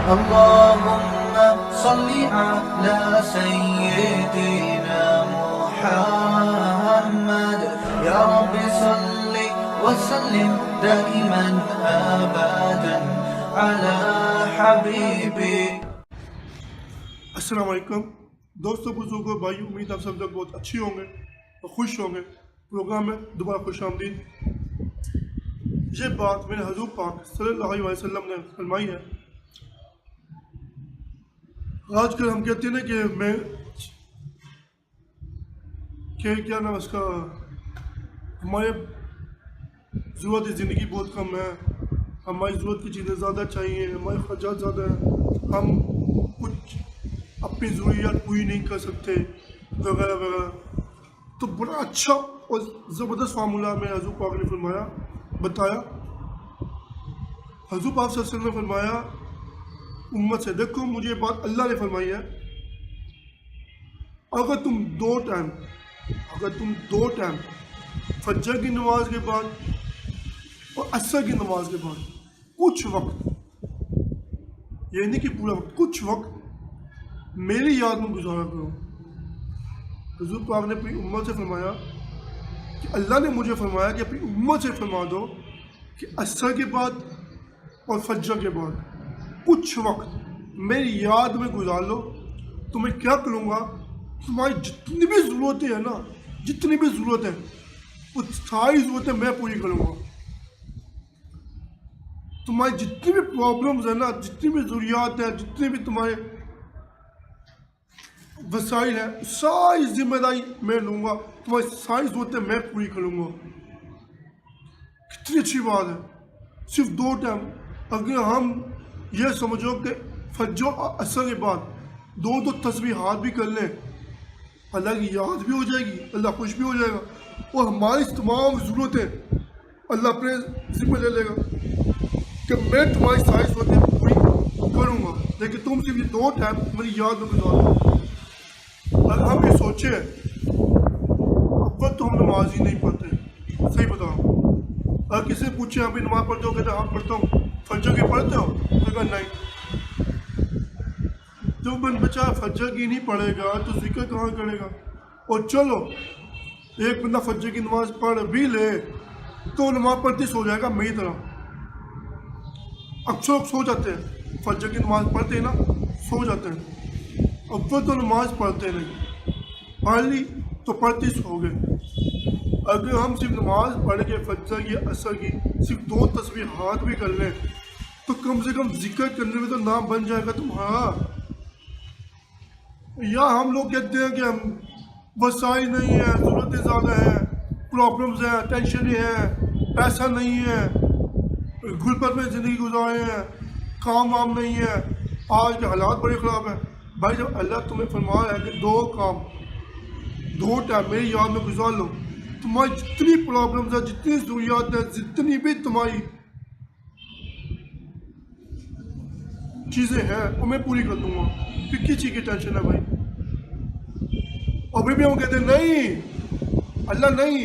اللهم صل على سيدنا محمد يا رب صل وسلم دائما أبدا على حبيبي. السلام علیکم دوستوں، بزرگوں، بھائیوں، امید آپ سب لوگ بہت اچھی ہوں گے اور خوش ہوں گے. پروگرام میں دوبارہ خوش آمدید. یہ بات میرے حضور پاک صلی اللہ علیہ وسلم نے فرمائی ہے. آج کل ہم کہتے ہیں نا کہ کیا نام اس کا، ہمارے ضرورت زندگی بہت کم ہے، ہماری ضرورت کی چیزیں زیادہ چاہیے، ہمارے خرچات زیادہ ہیں، ہم کچھ اپنی ضروریات پوری نہیں کر سکتے وغیرہ وغیرہ. تو بڑا اچھا اور زبردست فارمولہ میں حضور پاک نے بتایا. حضور پاک صلی اللہ علیہ وسلم نے فرمایا امت سے، دیکھو مجھے بات اللہ نے فرمائی ہے، اگر تم دو ٹائم فجر کی نماز کے بعد اور عصر کی نماز کے بعد کچھ وقت، یہ نہیں کہ پورا وقت، کچھ وقت میری یاد میں گزارا کرو. حضور پاک نے اپنی امت سے فرمایا کہ اللہ نے مجھے فرمایا کہ اپنی امت سے فرما دو کہ عصر کے بعد اور فجر کے بعد کچھ وقت میری یاد میں گزار لو. تو میں کیا کروں گا، تمہاری جتنی بھی ضرورتیں ہیں نا، جتنی بھی ضرورتیں، وہ ساری ضرورتیں میں پوری کروں گا. تمہاری جتنی بھی پرابلمز ہیں نا، جتنی بھی ضروریات ہیں، جتنے بھی تمہارے وسائل ہیں، ساری ذمہ داری میں لوں گا، تمہاری ساری ضرورتیں میں پوری کروں گا. کتنی اچھی بات ہے. صرف دو ٹائم، اگر ہم یہ سمجھو کہ فجر اور عصر کے بعد دو تسبیحات بھی کر لیں، اللہ کی یاد بھی ہو جائے گی، اللہ خوش بھی ہو جائے گا، اور ہماری تمام ضرورتیں اللہ اپنے ذمہ لے لے گا کہ میں تمہاری ساری ضرورتیں پوری کروں گا، لیکن تم صرف یہ دو ٹائم میری یاد میں گزارو. اگر ہم یہ سوچیں اب تو ہم نماز ہی نہیں پڑھتے، صحیح بتاؤ. اگر کسی سے پوچھیں ابھی نماز پڑھتے ہو، کہتے ہاں پڑھتا ہوں. فجر کی پڑھتے ہو؟ اگر نہیں، جو بچہ فجر کی نہیں پڑھے گا تو ذکر کہاں کرے گا. اور چلو ایک بندہ فجر کی نماز پڑھ بھی لے تو نماز پڑھتے سو جائے گا میری طرح. اکثر لوگ سو جاتے ہیں، فجر کی نماز پڑھتے ہیں نا، سو جاتے ہیں. اب تو نماز پڑھتے نہیں، پڑھ لی تو پڑھتے سو گئے. اگر ہم صرف نماز پڑھ کے فجر کی عصر کی صرف دو تسبیحات بھی کر لیں تو کم سے کم ذکر کرنے میں تو نام بن جائے گا تمہارا. یا ہم لوگ کہتے ہیں کہ ہم وسائل نہیں ہیں، ضرورتیں زیادہ ہیں، پرابلمز ہیں، ٹینشنیں ہیں، پیسہ نہیں ہے، غربت میں زندگی گزارے ہیں، کام وام نہیں ہے، آج کے حالات بڑے خراب ہیں. بھائی جب اللہ تمہیں فرما رہا ہے کہ دو ٹائم میری یاد میں گزار لو، تمہاری جتنی پرابلمز ہیں، جتنی ضروریات ہیں، جتنی بھی تمہاری چیزیں ہیں وہ میں پوری کر دوں گا. پھر کس چیز کی ٹینشن ہے بھائی. ابھی بھی ہم کہتے ہیں نہیں اللہ نہیں،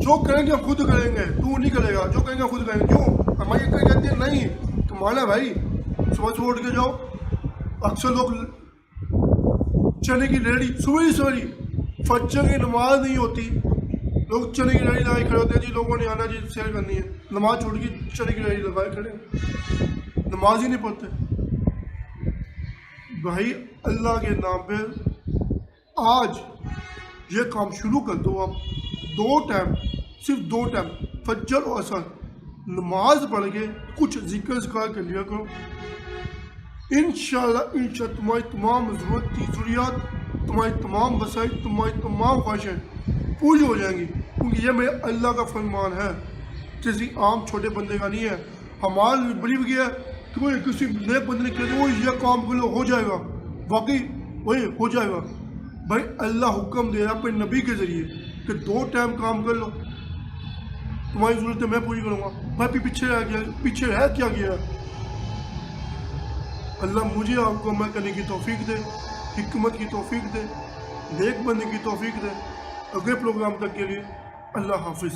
جو کریں گے ہم خود کریں گے، تو نہیں کرے گا، جو کریں گے ہم خود کریں گے. کیوں ہماری کہتے ہیں نہیں کمانا بھائی، صبح اٹھ کے جاؤ. اکثر لوگ چنے کی ریڑھی سویری فجر کی نماز نہیں ہوتی، لوگ چنے کی ریڑھی لگائے کھڑے ہوتے ہیں، جی لوگوں نے آنا جی سیر کرنی ہے، نماز چھوڑ کے چنے کی ریڑھی لگائے کھڑے، نماز ہی نہیں پڑھتے. بھائی اللہ کے نام پہ آج یہ کام شروع کر دو. آپ صرف دو ٹائم فجر اور عصر نماز پڑھ کے کچھ ذکر کر لیا کرو. انشاءاللہ تمہاری تمام ضروریات، تمہاری تمام وسائل، تمہاری تمام خواہشیں پوری ہو جائیں گی. کیونکہ یہ میرے اللہ کا فرمان ہے، کسی عام چھوٹے بندے کا نہیں ہے. ہمارا بلیو کیا ہے کہ کوئی کسی نئے بندے نے کہا وہ یہ کام کر لو ہو جائے گا، واقعی وہی ہو جائے گا. بھائی اللہ حکم دے رہا اپنے نبی کے ذریعے کہ دو ٹائم کام کر لو، تمہاری ضرورتیں میں پوری کروں گا. بھائی پیچھے ہے کیا گیا. اللہ مجھے آپ کو عمل کرنے کی توفیق دے، حکمت کی توفیق دے، نیک بننے کی توفیق دے. اگلے پروگرام تک کے لیے اللہ حافظ.